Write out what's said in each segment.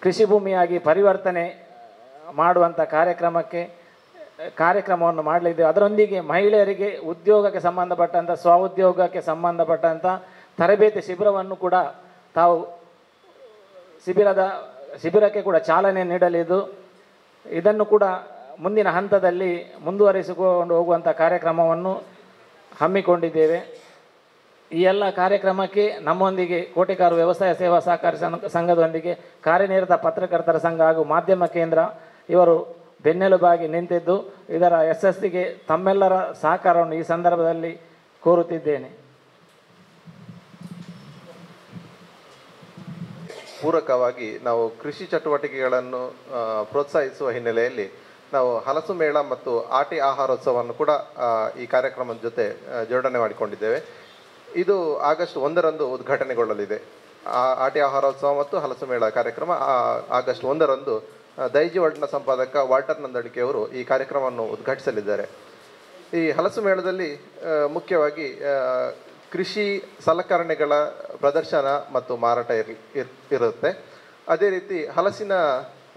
ಕೃಷಿ ಭೂಮಿಯಾಗಿ ಪರಿವರ್ತನೆ ಮಾಡುವಂಥ ಕಾರ್ಯಕ್ರಮವನ್ನು ಮಾಡಲಿದ್ದೇವೆ. ಅದರೊಂದಿಗೆ ಮಹಿಳೆಯರಿಗೆ ಉದ್ಯೋಗಕ್ಕೆ ಸಂಬಂಧಪಟ್ಟಂಥ ಸ್ವಉದ್ಯೋಗಕ್ಕೆ ಸಂಬಂಧಪಟ್ಟಂಥ ತರಬೇತಿ ಶಿಬಿರವನ್ನು ಕೂಡ ತಾವು ಶಿಬಿರಕ್ಕೆ ಕೂಡ ಚಾಲನೆ ನೀಡಲಿದ್ದು ಇದನ್ನು ಕೂಡ ಮುಂದಿನ ಹಂತದಲ್ಲಿ ಮುಂದುವರಿಸಿಕೊಂಡು ಹೋಗುವಂಥ ಕಾರ್ಯಕ್ರಮವನ್ನು ಹಮ್ಮಿಕೊಂಡಿದ್ದೇವೆ. ಈ ಎಲ್ಲ ಕಾರ್ಯಕ್ರಮಕ್ಕೆ ನಮ್ಮೊಂದಿಗೆ ಕೋಟೆಕಾರು ವ್ಯವಸಾಯ ಸೇವಾ ಸಹಕಾರಿ ಸಂಘದೊಂದಿಗೆ ಕಾರ್ಯನಿರತ ಪತ್ರಕರ್ತರ ಸಂಘ ಹಾಗೂ ಮಾಧ್ಯಮ ಕೇಂದ್ರ ಇವರು ಬೆನ್ನೆಲುಬಾಗಿ ನಿಂತಿದ್ದು ಇದರ ಯಶಸ್ಸಿಗೆ ತಮ್ಮೆಲ್ಲರ ಸಹಕಾರವನ್ನು ಈ ಸಂದರ್ಭದಲ್ಲಿ ಕೋರುತ್ತಿದ್ದೇನೆ. ಪೂರಕವಾಗಿ ನಾವು ಕೃಷಿ ಚಟುವಟಿಕೆಗಳನ್ನು ಪ್ರೋತ್ಸಾಹಿಸುವ ಹಿನ್ನೆಲೆಯಲ್ಲಿ ನಾವು ಹಲಸು ಮೇಳ ಮತ್ತು ಆಟಿ ಆಹಾರೋತ್ಸವವನ್ನು ಕೂಡ ಈ ಕಾರ್ಯಕ್ರಮದ ಜೊತೆ ಜೋಡಣೆ ಮಾಡಿಕೊಂಡಿದ್ದೇವೆ. ಇದು ಆಗಸ್ಟ್ 1ರಂದು ಉದ್ಘಾಟನೆಗೊಳ್ಳಲಿದೆ. ಆಟಿ ಆಹಾರೋತ್ಸವ ಮತ್ತು ಹಲಸು ಮೇಳ ಕಾರ್ಯಕ್ರಮ ಆಗಸ್ಟ್ 1ರಂದು ದೈಜಿವಡ್ನ ಸಂಪಾದಕ ವಾಲ್ಟರ್ ನಂದಡಿಕೆಯವರು ಈ ಕಾರ್ಯಕ್ರಮವನ್ನು ಉದ್ಘಾಟಿಸಲಿದ್ದಾರೆ. ಈ ಹಲಸು ಮೇಳದಲ್ಲಿ ಮುಖ್ಯವಾಗಿ ಕೃಷಿ ಸಲಕರಣೆಗಳ ಪ್ರದರ್ಶನ ಮತ್ತು ಮಾರಾಟ ಇರುತ್ತೆ. ಅದೇ ರೀತಿ ಹಲಸಿನ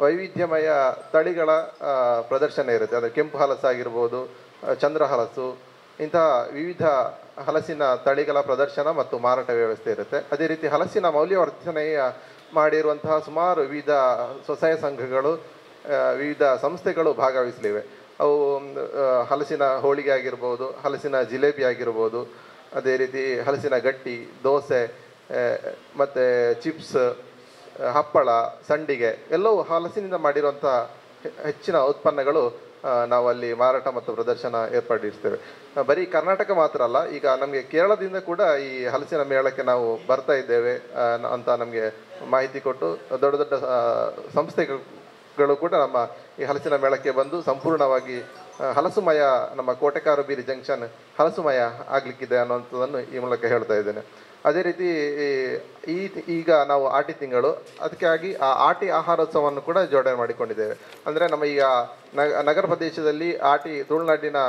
ವೈವಿಧ್ಯಮಯ ತಳಿಗಳ ಪ್ರದರ್ಶನ ಇರುತ್ತೆ. ಅಂದರೆ ಕೆಂಪು ಹಲಸಾಗಿರ್ಬೋದು, ಚಂದ್ರ ಹಲಸು, ಇಂತಹ ವಿವಿಧ ಹಲಸಿನ ತಳಿಗಳ ಪ್ರದರ್ಶನ ಮತ್ತು ಮಾರಾಟ ವ್ಯವಸ್ಥೆ ಇರುತ್ತೆ. ಅದೇ ರೀತಿ ಹಲಸಿನ ಮೌಲ್ಯವರ್ಧನೆಯ ಮಾಡಿರುವಂತಹ ಸುಮಾರು ವಿವಿಧ ಸ್ವಸಹಾಯ ಸಂಘಗಳು, ವಿವಿಧ ಸಂಸ್ಥೆಗಳು ಭಾಗವಹಿಸಲಿವೆ. ಅವು ಹಲಸಿನ ಹೋಳಿಗೆ ಆಗಿರ್ಬೋದು, ಹಲಸಿನ ಜಿಲೇಬಿ ಆಗಿರ್ಬೋದು, ಅದೇ ರೀತಿ ಹಲಸಿನ ಗಟ್ಟಿ, ದೋಸೆ ಮತ್ತು ಚಿಪ್ಸ್, ಹಪ್ಪಳ, ಸಂಡಿಗೆ ಎಲ್ಲವೂ ಹಲಸಿನಿಂದ ಮಾಡಿರುವಂಥ ಹೆಚ್ಚಿನ ಉತ್ಪನ್ನಗಳು ನಾವು ಅಲ್ಲಿ ಮಾರಾಟ ಮತ್ತು ಪ್ರದರ್ಶನ ಏರ್ಪಡಿಸ್ತೇವೆ. ಬರೀ ಕರ್ನಾಟಕ ಮಾತ್ರ ಅಲ್ಲ, ಈಗ ನಮಗೆ ಕೇರಳದಿಂದ ಕೂಡ ಈ ಹಲಸಿನ ಮೇಳಕ್ಕೆ ನಾವು ಬರ್ತಾ ಇದ್ದೇವೆ ಅಂತ ನಮಗೆ ಮಾಹಿತಿ ಕೊಟ್ಟು ದೊಡ್ಡ ದೊಡ್ಡ ಸಂಸ್ಥೆಗಳು ಕೂಡ ನಮ್ಮ ಈ ಹಲಸಿನ ಮೇಳಕ್ಕೆ ಬಂದು ಸಂಪೂರ್ಣವಾಗಿ ಹಲಸುಮಯ, ನಮ್ಮ ಕೋಟೆಕಾರು ಬೀರಿ ಜಂಕ್ಷನ್ ಹಲಸುಮಯ ಆಗಲಿಕ್ಕಿದೆ ಅನ್ನುವಂಥದ್ದನ್ನು ಈ ಮೂಲಕ ಹೇಳ್ತಾ ಇದ್ದೇನೆ. ಅದೇ ರೀತಿ ಈಗ ನಾವು ಆಟಿ ತಿಂಗಳು, ಅದಕ್ಕಾಗಿ ಆ ಆಟಿ ಆಹಾರೋತ್ಸವವನ್ನು ಕೂಡ ಜೋಡಣೆ ಮಾಡಿಕೊಂಡಿದ್ದೇವೆ. ಅಂದರೆ ನಮ್ಮ ಈಗ ನಗರ ಪ್ರದೇಶದಲ್ಲಿ ತುಳುನಾಡಿನ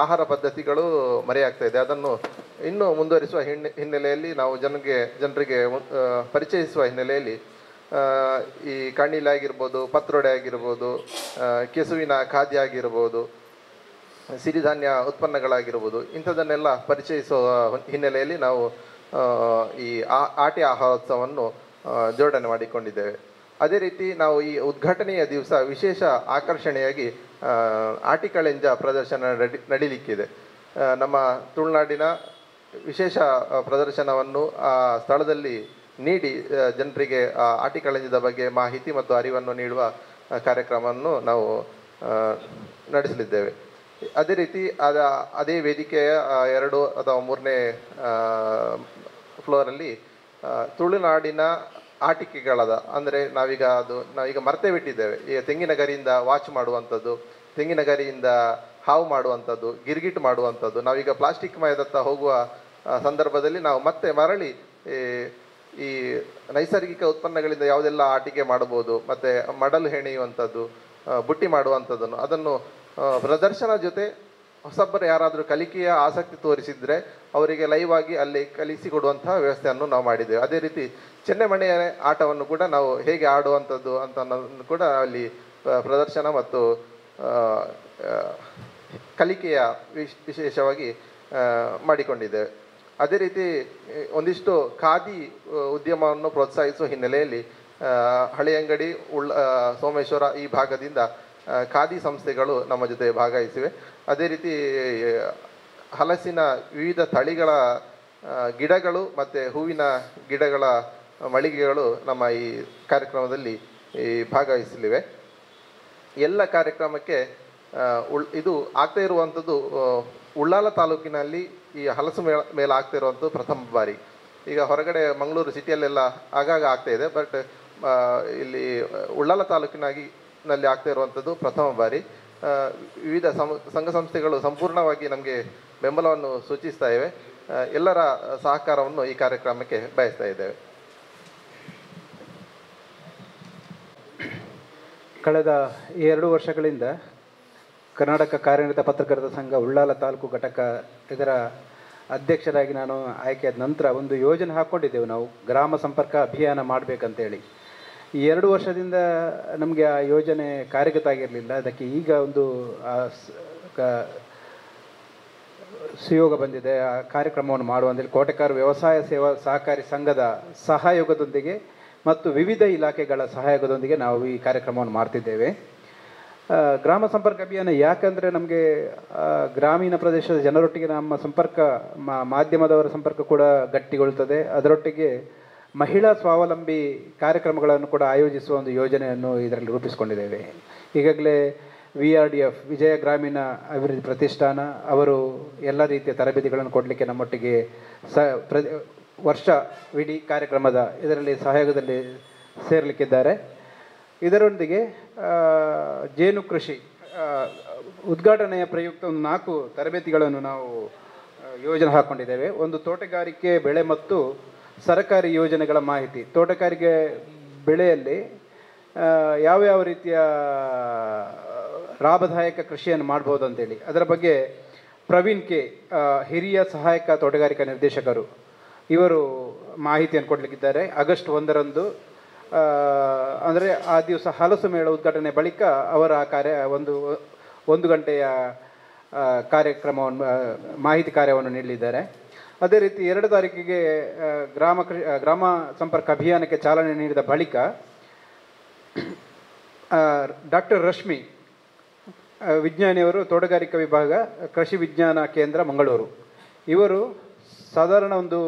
ಆಹಾರ ಪದ್ಧತಿಗಳು ಮರೆಯಾಗ್ತಾ ಇದೆ. ಅದನ್ನು ಇನ್ನೂ ಮುಂದುವರಿಸುವ ಹಿನ್ನೆಲೆಯಲ್ಲಿ ನಾವು ಜನರಿಗೆ ಪರಿಚಯಿಸುವ ಹಿನ್ನೆಲೆಯಲ್ಲಿ ಈ ಕಣ್ಣಿಲೆ ಆಗಿರ್ಬೋದು, ಪತ್ರೊಡೆ ಆಗಿರ್ಬೋದು, ಕೆಸುವಿನ ಖಾದ್ಯ ಆಗಿರ್ಬೋದು, ಸಿರಿಧಾನ್ಯ ಉತ್ಪನ್ನಗಳಾಗಿರ್ಬೋದು, ಇಂಥದ್ದನ್ನೆಲ್ಲ ಪರಿಚಯಿಸುವ ಹಿನ್ನೆಲೆಯಲ್ಲಿ ನಾವು ಈ ಆಟಿ ಆಹಾರೋತ್ಸವವನ್ನು ಜೋಡಣೆ ಮಾಡಿಕೊಂಡಿದ್ದೇವೆ. ಅದೇ ರೀತಿ ನಾವು ಈ ಉದ್ಘಾಟನೆಯ ದಿವಸ ವಿಶೇಷ ಆಕರ್ಷಣೆಯಾಗಿ ಆಟಿಕಳೆಂಜ ಪ್ರದರ್ಶನ ನಡೀಲಿಕ್ಕಿದೆ. ನಮ್ಮ ತುಳುನಾಡಿನ ವಿಶೇಷ ಪ್ರದರ್ಶನವನ್ನು ಆ ಸ್ಥಳದಲ್ಲಿ ನೀಡಿ ಜನರಿಗೆ ಆಟಿಕಳೆಂಜದ ಬಗ್ಗೆ ಮಾಹಿತಿ ಮತ್ತು ಅರಿವನ್ನು ನೀಡುವ ಕಾರ್ಯಕ್ರಮವನ್ನು ನಾವು ನಡೆಸಲಿದ್ದೇವೆ. ಅದೇ ರೀತಿ ಅದೇ ವೇದಿಕೆಯ 2 ಅಥವಾ 3ನೇ ಫ್ಲೋರಲ್ಲಿ ತುಳುನಾಡಿನ ಆಟಿಕೆಗಳದ, ಅಂದರೆ ನಾವೀಗ ಮರ್ತೇ ಬಿಟ್ಟಿದ್ದೇವೆ. ಈಗ ತೆಂಗಿನ ಗರಿಯಿಂದ ವಾಚ್ ಮಾಡುವಂಥದ್ದು, ತೆಂಗಿನ ಗರಿಯಿಂದ ಹಾವು ಮಾಡುವಂಥದ್ದು, ಗಿರ್ಗಿಟ್ ಮಾಡುವಂಥದ್ದು, ನಾವೀಗ ಪ್ಲಾಸ್ಟಿಕ್ ಮಯದತ್ತ ಹೋಗುವ ಸಂದರ್ಭದಲ್ಲಿ ನಾವು ಮತ್ತೆ ಮರಳಿ ಈ ನೈಸರ್ಗಿಕ ಉತ್ಪನ್ನಗಳಿಂದ ಯಾವುದೆಲ್ಲ ಆಟಿಕೆ ಮಾಡಬಹುದು, ಮತ್ತು ಮಡಲು ಹೆಣೆಯುವಂಥದ್ದು, ಬುಟ್ಟಿ ಮಾಡುವಂಥದ್ದನ್ನು ಅದನ್ನು ಪ್ರದರ್ಶನ ಜೊತೆ ಹೊಸಬ್ಬರು ಯಾರಾದರೂ ಕಲಿಕೆಯ ಆಸಕ್ತಿ ತೋರಿಸಿದರೆ ಅವರಿಗೆ ಲೈವ್ ಆಗಿ ಅಲ್ಲಿ ಕಲಿಸಿಕೊಡುವಂತಹ ವ್ಯವಸ್ಥೆಯನ್ನು ನಾವು ಮಾಡಿದ್ದೇವೆ. ಅದೇ ರೀತಿ ಚೆನ್ನೆಮಣೆಯ ಆಟವನ್ನು ಕೂಡ ನಾವು ಹೇಗೆ ಆಡುವಂಥದ್ದು ಅಂತ ಅನ್ನೋದನ್ನು ಕೂಡ ಅಲ್ಲಿ ಪ್ರದರ್ಶನ ಮತ್ತು ಕಲಿಕೆಯ ವಿಶೇಷವಾಗಿ ಮಾಡಿಕೊಂಡಿದ್ದೇವೆ. ಅದೇ ರೀತಿ ಒಂದಿಷ್ಟು ಖಾದಿ ಉದ್ಯಮವನ್ನು ಪ್ರೋತ್ಸಾಹಿಸುವ ಹಿನ್ನೆಲೆಯಲ್ಲಿ ಹಳೆಯಂಗಡಿ, ಸೋಮೇಶ್ವರ ಈ ಭಾಗದಿಂದ ಖಾದಿ ಸಂಸ್ಥೆಗಳು ನಮ್ಮ ಜೊತೆ ಭಾಗವಹಿಸಿವೆ. ಅದೇ ರೀತಿ ಹಲಸಿನ ವಿವಿಧ ತಳಿಗಳ ಗಿಡಗಳು ಮತ್ತು ಹೂವಿನ ಗಿಡಗಳ ಮಳಿಗೆಗಳು ನಮ್ಮ ಈ ಕಾರ್ಯಕ್ರಮದಲ್ಲಿ ಭಾಗವಹಿಸಲಿವೆ. ಎಲ್ಲ ಕಾರ್ಯಕ್ರಮಕ್ಕೆ ಇದು ಆಗ್ತಾ ಇರುವಂಥದ್ದು ಉಳ್ಳಾಲ ತಾಲೂಕಿನಲ್ಲಿ ಈ ಹಲಸು ಮೇಳ ಆಗ್ತಾ ಇರುವಂಥದ್ದು ಪ್ರಥಮ ಬಾರಿ. ಈಗ ಹೊರಗಡೆ ಮಂಗಳೂರು ಸಿಟಿಯಲ್ಲೆಲ್ಲ ಆಗಾಗ ಆಗ್ತಾ ಇದೆ, ಬಟ್ ಇಲ್ಲಿ ಉಳ್ಳಾಲ ತಾಲೂಕಿನಲ್ಲಿ ಆಗ್ತಾ ಇರುವಂಥದ್ದು ಪ್ರಥಮ ಬಾರಿ. ವಿವಿಧ ಸಂಘ ಸಂಸ್ಥೆಗಳು ಸಂಪೂರ್ಣವಾಗಿ ನಮಗೆ ಬೆಂಬಲವನ್ನು ಸೂಚಿಸ್ತಾ ಇವೆ. ಎಲ್ಲರ ಸಹಕಾರವನ್ನು ಈ ಕಾರ್ಯಕ್ರಮಕ್ಕೆ ಬಯಸ್ತಾ ಇದ್ದೇವೆ. ಕಳೆದ 2 ವರ್ಷಗಳಿಂದ ಕರ್ನಾಟಕ ಕಾರ್ಯನಿರತ ಪತ್ರಕರ್ತರ ಸಂಘ ಉಳ್ಳಾಲ ತಾಲೂಕು ಘಟಕ ಇದರ ಅಧ್ಯಕ್ಷರಾಗಿ ನಾನು ಆಯ್ಕೆಯಾದ ನಂತರ ಒಂದು ಯೋಜನೆ ಹಾಕ್ಕೊಂಡಿದ್ದೆವು ನಾವು, ಗ್ರಾಮ ಸಂಪರ್ಕ ಅಭಿಯಾನ ಮಾಡಬೇಕಂತೇಳಿ. ಈ 2 ವರ್ಷದಿಂದ ನಮಗೆ ಆ ಯೋಜನೆ ಕಾರ್ಯಗತ ಆಗಿರಲಿಲ್ಲ. ಅದಕ್ಕೆ ಈಗ ಒಂದು ಸುಯೋಗ ಬಂದಿದೆ. ಆ ಕಾರ್ಯಕ್ರಮವನ್ನು ಮಾಡುವಂಥೇಳಿ ಕೋಟೆಕಾರ ವ್ಯವಸಾಯ ಸೇವಾ ಸಹಕಾರಿ ಸಂಘದ ಸಹಯೋಗದೊಂದಿಗೆ ಮತ್ತು ವಿವಿಧ ಇಲಾಖೆಗಳ ಸಹಯೋಗದೊಂದಿಗೆ ನಾವು ಈ ಕಾರ್ಯಕ್ರಮವನ್ನು ಮಾಡ್ತಿದ್ದೇವೆ. ಗ್ರಾಮ ಸಂಪರ್ಕ ಅಭಿಯಾನ ಯಾಕಂದರೆ ನಮಗೆ ಗ್ರಾಮೀಣ ಪ್ರದೇಶದ ಜನರೊಟ್ಟಿಗೆ ನಮ್ಮ ಸಂಪರ್ಕ ಮಾಧ್ಯಮದವರ ಸಂಪರ್ಕ ಕೂಡ ಗಟ್ಟಿಗೊಳ್ಳುತ್ತದೆ. ಅದರೊಟ್ಟಿಗೆ ಮಹಿಳಾ ಸ್ವಾವಲಂಬಿ ಕಾರ್ಯಕ್ರಮಗಳನ್ನು ಕೂಡ ಆಯೋಜಿಸುವ ಒಂದು ಯೋಜನೆಯನ್ನು ಇದರಲ್ಲಿ ರೂಪಿಸಿಕೊಂಡಿದ್ದೇವೆ. ಈಗಾಗಲೇ VRDF ವಿಜಯ ಗ್ರಾಮೀಣ ಅಭಿವೃದ್ಧಿ ಪ್ರತಿಷ್ಠಾನ ಅವರು ಎಲ್ಲ ರೀತಿಯ ತರಬೇತಿಗಳನ್ನು ಕೊಡಲಿಕ್ಕೆ ನಮ್ಮೊಟ್ಟಿಗೆ ವರ್ಷವಿಡೀ ಕಾರ್ಯಕ್ರಮದ ಇದರಲ್ಲಿ ಸಹಯೋಗದಲ್ಲಿ ಸೇರಲಿಕ್ಕಿದ್ದಾರೆ. ಇದರೊಂದಿಗೆ ಜೇನು ಕೃಷಿ ಉದ್ಘಾಟನೆಯ ಪ್ರಯುಕ್ತ ಒಂದು 4 ತರಬೇತಿಗಳನ್ನು ನಾವು ಯೋಜನೆ ಹಾಕ್ಕೊಂಡಿದ್ದೇವೆ. ಒಂದು ತೋಟಗಾರಿಕೆ ಬೆಳೆ ಮತ್ತು ಸರ್ಕಾರಿ ಯೋಜನೆಗಳ ಮಾಹಿತಿ, ತೋಟಗಾರಿಕೆ ಬೆಳೆಯಲ್ಲಿ ಯಾವ ರೀತಿಯ ಲಾಭದಾಯಕ ಕೃಷಿಯನ್ನು ಮಾಡ್ಬೋದು ಅಂತೇಳಿ ಅದರ ಬಗ್ಗೆ ಪ್ರವೀಣ್ ಕೆ ಹಿರಿಯ ಸಹಾಯಕ ತೋಟಗಾರಿಕಾ ನಿರ್ದೇಶಕರು ಇವರು ಮಾಹಿತಿಯನ್ನು ಕೊಡಲಿಕ್ಕಿದ್ದಾರೆ. ಆಗಸ್ಟ್ 1ರಂದು ಅಂದರೆ ಆ ದಿವಸ ಹಲಸು ಮೇಳ ಉದ್ಘಾಟನೆ ಬಳಿಕ ಅವರ ಒಂದು ಗಂಟೆಯ ಕಾರ್ಯಕ್ರಮವನ್ನು ಮಾಹಿತಿ ಕಾರ್ಯವನ್ನು ನೀಡಲಿದ್ದಾರೆ. ಅದೇ ರೀತಿ 2 ತಾರೀಕಿಗೆ ಗ್ರಾಮ ಸಂಪರ್ಕ ಅಭಿಯಾನಕ್ಕೆ ಚಾಲನೆ ನೀಡಿದ ಬಳಿಕ ಡಾಕ್ಟರ್ ರಶ್ಮಿ ವಿಜ್ಞಾನಿಯವರು ತೋಟಗಾರಿಕಾ ವಿಭಾಗ ಕೃಷಿ ವಿಜ್ಞಾನ ಕೇಂದ್ರ ಮಂಗಳೂರು ಇವರು ಸಾಧಾರಣ ಒಂದು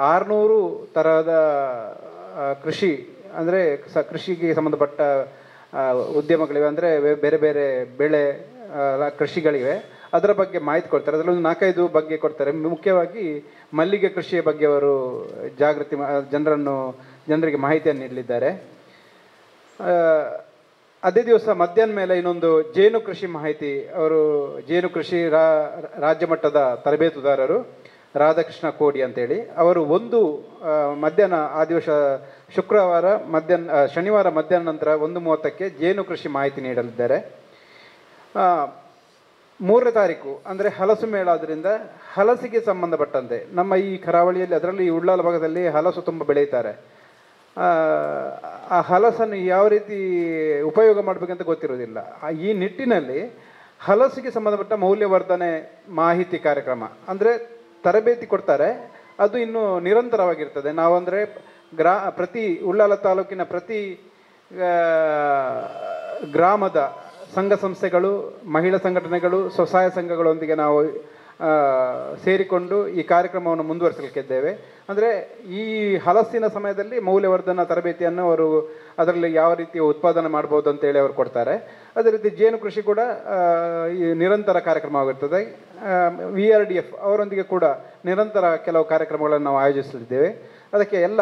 600 ತರಹದ ಕೃಷಿ ಅಂದರೆ ಕೃಷಿಗೆ ಸಂಬಂಧಪಟ್ಟ ಉದ್ಯಮಗಳಿವೆ, ಅಂದರೆ ಬೇರೆ ಬೇರೆ ಬೆಳೆ ಕೃಷಿಗಳಿವೆ, ಅದರ ಬಗ್ಗೆ ಮಾಹಿತಿ ಕೊಡ್ತಾರೆ. ಅದರಲ್ಲಿ ಒಂದು 4-5 ಬಗ್ಗೆ ಕೊಡ್ತಾರೆ. ಮುಖ್ಯವಾಗಿ ಮಲ್ಲಿಗೆ ಕೃಷಿಯ ಬಗ್ಗೆ ಅವರು ಜನರಿಗೆ ಮಾಹಿತಿಯನ್ನು ನೀಡಲಿದ್ದಾರೆ. ಅದೇ ದಿವಸ ಮಧ್ಯಾಹ್ನ ಮೇಲೆ ಇನ್ನೊಂದು ಜೇನು ಕೃಷಿ ಮಾಹಿತಿ, ಅವರು ಜೇನು ಕೃಷಿ ರಾಜ್ಯ ಮಟ್ಟದ ತರಬೇತುದಾರರು ರಾಧಾಕೃಷ್ಣ ಕೋಡಿ ಅಂತೇಳಿ ಅವರು ಮಧ್ಯಾಹ್ನ ಆ ದಿವಸ ಶನಿವಾರ ಮಧ್ಯಾಹ್ನ ನಂತರ 1:30ಕ್ಕೆ ಜೇನು ಕೃಷಿ ಮಾಹಿತಿ ನೀಡಲಿದ್ದಾರೆ. 3ನೇ ತಾರೀಕು ಅಂದರೆ ಹಲಸು ಮೇಳ ಆದ್ದರಿಂದ ಹಲಸಿಗೆ ಸಂಬಂಧಪಟ್ಟಂತೆ ನಮ್ಮ ಈ ಕರಾವಳಿಯಲ್ಲಿ ಅದರಲ್ಲಿ ಉಳ್ಳಾಲ ಭಾಗದಲ್ಲಿ ಹಲಸು ತುಂಬ ಬೆಳೆಯುತ್ತಾರೆ. ಆ ಹಲಸನ್ನು ಯಾವ ರೀತಿ ಉಪಯೋಗ ಮಾಡಬೇಕಂತ ಗೊತ್ತಿರೋದಿಲ್ಲ. ಈ ನಿಟ್ಟಿನಲ್ಲಿ ಹಲಸಿಗೆ ಸಂಬಂಧಪಟ್ಟ ಮೌಲ್ಯವರ್ಧನೆ ಮಾಹಿತಿ ಕಾರ್ಯಕ್ರಮ ಅಂದರೆ ತರಬೇತಿ ಕೊಡ್ತಾರೆ. ಅದು ಇನ್ನೂ ನಿರಂತರವಾಗಿರ್ತದೆ. ನಾವಂದರೆ ಪ್ರತಿ ಉಳ್ಳಾಲ ತಾಲೂಕಿನ ಪ್ರತಿ ಗ್ರಾಮದ ಸಂಘ ಸಂಸ್ಥೆಗಳು, ಮಹಿಳಾ ಸಂಘಟನೆಗಳು, ಸ್ವಸಹಾಯ ಸಂಘಗಳೊಂದಿಗೆ ನಾವು ಸೇರಿಕೊಂಡು ಈ ಕಾರ್ಯಕ್ರಮವನ್ನು ಮುಂದುವರಿಸಲಿಕ್ಕಿದ್ದೇವೆ. ಅಂದರೆ ಈ ಹಲಸಿನ ಸಮಯದಲ್ಲಿ ಮೌಲ್ಯವರ್ಧನ ತರಬೇತಿಯನ್ನು ಅವರು ಅದರಲ್ಲಿ ಯಾವ ರೀತಿ ಉತ್ಪಾದನೆ ಮಾಡ್ಬೋದು ಅಂತೇಳಿ ಅವರು ಕೊಡ್ತಾರೆ. ಅದೇ ರೀತಿ ಜೇನು ಕೃಷಿ ಕೂಡ ಈ ನಿರಂತರ ಕಾರ್ಯಕ್ರಮವಾಗಿರ್ತದೆ. VRDF ಅವರೊಂದಿಗೆ ಕೂಡ ನಿರಂತರ ಕೆಲವು ಕಾರ್ಯಕ್ರಮಗಳನ್ನು ನಾವು ಆಯೋಜಿಸಲಿದ್ದೇವೆ. ಅದಕ್ಕೆ ಎಲ್ಲ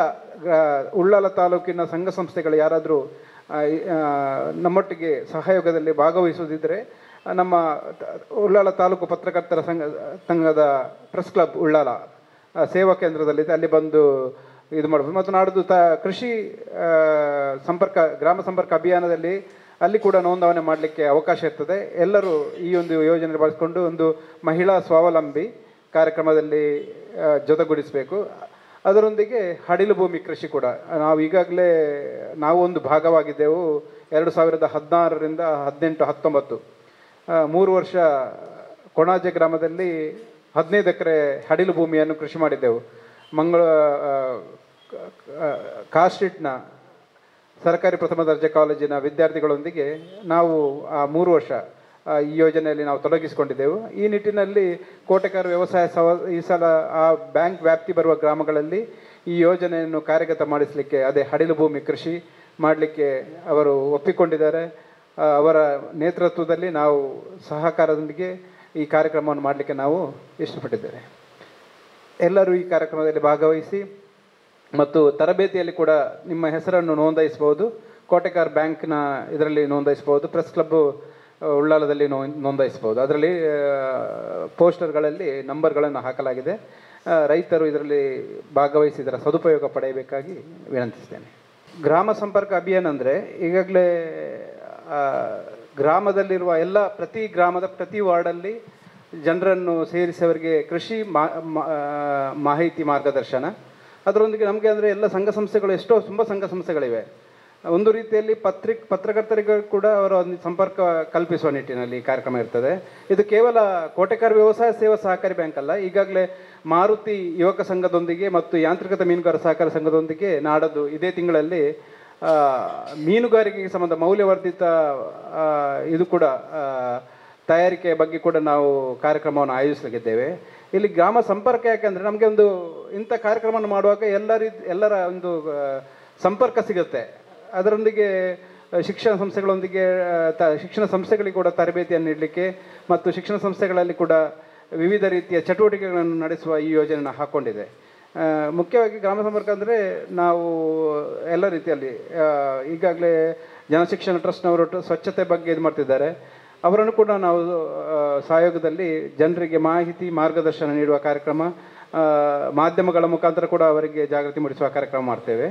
ಉಳ್ಳಾಲ ತಾಲೂಕಿನ ಸಂಘ ಸಂಸ್ಥೆಗಳು ಯಾರಾದರೂ ನಮ್ಮೊಟ್ಟಿಗೆ ಸಹಯೋಗದಲ್ಲಿ ಭಾಗವಹಿಸುವುದಿದ್ದರೆ ನಮ್ಮ ಉಳ್ಳಾಲ ತಾಲೂಕು ಪತ್ರಕರ್ತರ ಸಂಘದ ಪ್ರೆಸ್ ಕ್ಲಬ್ ಉಳ್ಳಾಲ ಸೇವಾ ಕೇಂದ್ರದಲ್ಲಿದೆ, ಅಲ್ಲಿ ಬಂದು ಇದು ಮಾಡ್ಬೋದು. ಮತ್ತು ನಾಡ್ದು ಕೃಷಿ ಗ್ರಾಮ ಸಂಪರ್ಕ ಅಭಿಯಾನದಲ್ಲಿ ಅಲ್ಲಿ ಕೂಡ ನೋಂದಣಿ ಮಾಡಲಿಕ್ಕೆ ಅವಕಾಶ ಇರ್ತದೆ. ಎಲ್ಲರೂ ಈ ಒಂದು ಯೋಜನೆ ಬಳಸಿಕೊಂಡು ಒಂದು ಮಹಿಳಾ ಸ್ವಾವಲಂಬಿ ಕಾರ್ಯಕ್ರಮದಲ್ಲಿ ಜೊತೆಗೂಡಿಸಬೇಕು. ಅದರೊಂದಿಗೆ ಹಡಿಲು ಭೂಮಿ ಕೃಷಿ ಕೂಡ ನಾವು ಒಂದು ಭಾಗವಾಗಿದ್ದೆವು. 2016ರಿಂದ 18-19 3 ವರ್ಷ ಕೊಣಾಜೆ ಗ್ರಾಮದಲ್ಲಿ 15 ಎಕರೆ ಹಡಿಲು ಭೂಮಿಯನ್ನು ಕೃಷಿ ಮಾಡಿದ್ದೆವು. ಕಾಸ್ಟ್ರೀಟ್ನ ಸರ್ಕಾರಿ ಪ್ರಥಮ ದರ್ಜೆ ಕಾಲೇಜಿನ ವಿದ್ಯಾರ್ಥಿಗಳೊಂದಿಗೆ ನಾವು ಆ 3 ವರ್ಷ ಈ ಯೋಜನೆಯಲ್ಲಿ ನಾವು ತೊಡಗಿಸಿಕೊಂಡಿದ್ದೆವು. ಈ ನಿಟ್ಟಿನಲ್ಲಿ ಕೋಟೆಕಾರ ವ್ಯವಸಾಯ ಈ ಸಲ ಆ ಬ್ಯಾಂಕ್ ವ್ಯಾಪ್ತಿ ಬರುವ ಗ್ರಾಮಗಳಲ್ಲಿ ಈ ಯೋಜನೆಯನ್ನು ಕಾರ್ಯಗತ ಮಾಡಿಸಲಿಕ್ಕೆ ಅದೇ ಹಡಿಲು ಭೂಮಿ ಕೃಷಿ ಮಾಡಲಿಕ್ಕೆ ಅವರು ಒಪ್ಪಿಕೊಂಡಿದ್ದಾರೆ. ಅವರ ನೇತೃತ್ವದಲ್ಲಿ ನಾವು ಸಹಕಾರದೊಂದಿಗೆ ಈ ಕಾರ್ಯಕ್ರಮವನ್ನು ಮಾಡಲಿಕ್ಕೆ ನಾವು ಇಷ್ಟಪಟ್ಟಿದ್ದೇವೆ. ಎಲ್ಲರೂ ಈ ಕಾರ್ಯಕ್ರಮದಲ್ಲಿ ಭಾಗವಹಿಸಿ ಮತ್ತು ತರಬೇತಿಯಲ್ಲಿ ಕೂಡ ನಿಮ್ಮ ಹೆಸರನ್ನು ನೋಂದಾಯಿಸ್ಬೋದು. ಕೋಟೆಕಾರ ಬ್ಯಾಂಕ್ನ ಇದರಲ್ಲಿ ನೋಂದಾಯಿಸ್ಬೋದು, ಪ್ರೆಸ್ ಕ್ಲಬ್ ಉಳ್ಳಾಲದಲ್ಲಿ ನೋಂದಾಯಿಸ್ಬೋದು. ಅದರಲ್ಲಿ ಪೋಸ್ಟರ್ಗಳಲ್ಲಿ ನಂಬರ್ಗಳನ್ನು ಹಾಕಲಾಗಿದೆ. ರೈತರು ಇದರಲ್ಲಿ ಭಾಗವಹಿಸಿ ಇದರ ಸದುಪಯೋಗ ಪಡೆಯಬೇಕಾಗಿ ವಿನಂತಿಸ್ತೇನೆ. ಗ್ರಾಮ ಸಂಪರ್ಕ ಅಭಿಯಾನ ಅಂದರೆ ಈಗಾಗಲೇ ಗ್ರಾಮದಲ್ಲಿರುವ ಪ್ರತಿ ಗ್ರಾಮದ ಪ್ರತಿ ವಾರ್ಡಲ್ಲಿ ಜನರನ್ನು ಸೇರಿಸಿ ಅವರಿಗೆ ಕೃಷಿ ಮಾಹಿತಿ ಮಾರ್ಗದರ್ಶನ. ಅದರೊಂದಿಗೆ ನಮಗೆ ಅಂದರೆ ಎಲ್ಲ ಸಂಘ ಸಂಸ್ಥೆಗಳು ತುಂಬ ಸಂಘ ಸಂಸ್ಥೆಗಳಿವೆ. ಒಂದು ರೀತಿಯಲ್ಲಿ ಪತ್ರಕರ್ತರಿಗೂ ಕೂಡ ಅವರ ಒಂದು ಸಂಪರ್ಕ ಕಲ್ಪಿಸುವ ನಿಟ್ಟಿನಲ್ಲಿ ಈ ಕಾರ್ಯಕ್ರಮ ಇರ್ತದೆ. ಇದು ಕೇವಲ ಕೋಟೆಕಾರ ವ್ಯವಸಾಯ ಸೇವಾ ಸಹಕಾರಿ ಬ್ಯಾಂಕ್ ಅಲ್ಲ, ಈಗಾಗಲೇ ಮಾರುತಿ ಯುವಕ ಸಂಘದೊಂದಿಗೆ ಮತ್ತು ಯಾಂತ್ರಿಕತೆ ಮೀನುಗಾರ ಸಹಕಾರ ಸಂಘದೊಂದಿಗೆ ನಾಡದ್ದು ಇದೇ ತಿಂಗಳಲ್ಲಿ ಮೀನುಗಾರಿಕೆಗೆ ಸಂಬಂಧ ಮೌಲ್ಯವರ್ಧಿತ ಇದು ಕೂಡ ತಯಾರಿಕೆಯ ಬಗ್ಗೆ ಕೂಡ ನಾವು ಕಾರ್ಯಕ್ರಮವನ್ನು ಆಯೋಜಿಸಲಿದ್ದೇವೆ. ಇಲ್ಲಿ ಗ್ರಾಮ ಸಂಪರ್ಕ ಯಾಕೆಂದರೆ ನಮಗೆ ಒಂದು ಇಂಥ ಕಾರ್ಯಕ್ರಮವನ್ನು ಮಾಡುವಾಗ ಎಲ್ಲರ ಒಂದು ಸಂಪರ್ಕ ಸಿಗುತ್ತೆ. ಅದರೊಂದಿಗೆ ಶಿಕ್ಷಣ ಸಂಸ್ಥೆಗಳೊಂದಿಗೆ ಶಿಕ್ಷಣ ಸಂಸ್ಥೆಗಳಿಗೆ ಕೂಡ ತರಬೇತಿಯನ್ನು ನೀಡಲಿಕ್ಕೆ ಮತ್ತು ಶಿಕ್ಷಣ ಸಂಸ್ಥೆಗಳಲ್ಲಿ ಕೂಡ ವಿವಿಧ ರೀತಿಯ ಚಟುವಟಿಕೆಗಳನ್ನು ನಡೆಸುವ ಈ ಯೋಜನೆಯನ್ನು ಹಾಕ್ಕೊಂಡಿದೆ. ಮುಖ್ಯವಾಗಿ ಗ್ರಾಮ ಸಂಪರ್ಕ ಅಂದರೆ ನಾವು ಎಲ್ಲ ರೀತಿಯಲ್ಲಿ ಈಗಾಗಲೇ ಜನಶಿಕ್ಷಣ ಟ್ರಸ್ಟ್ನವರು ಸ್ವಚ್ಛತೆ ಬಗ್ಗೆ ಇದು ಮಾಡ್ತಿದ್ದಾರೆ. ಅವರನ್ನು ಕೂಡ ನಾವು ಸಹಯೋಗದಲ್ಲಿ ಜನರಿಗೆ ಮಾಹಿತಿ ಮಾರ್ಗದರ್ಶನ ನೀಡುವ ಕಾರ್ಯಕ್ರಮ, ಮಾಧ್ಯಮಗಳ ಮುಖಾಂತರ ಕೂಡ ಅವರಿಗೆ ಜಾಗೃತಿ ಮೂಡಿಸುವ ಕಾರ್ಯಕ್ರಮ ಮಾಡ್ತೇವೆ.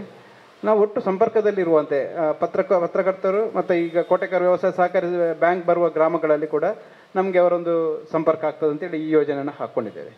ನಾವು ಒಟ್ಟು ಸಂಪರ್ಕದಲ್ಲಿರುವಂತೆ ಪತ್ರಕರ್ತರು ಮತ್ತು ಈಗ ಕೋಟೆಕಾರ ವ್ಯವಸಾಯ ಸಹಕಾರಿ ಬ್ಯಾಂಕ್ ಬರುವ ಗ್ರಾಮಗಳಲ್ಲಿ ಕೂಡ ನಮಗೆ ಅವರೊಂದು ಸಂಪರ್ಕ ಆಗ್ತದೆ ಅಂತೇಳಿ ಈ ಯೋಜನೆಯನ್ನು ಹಾಕ್ಕೊಂಡಿದ್ದೇವೆ.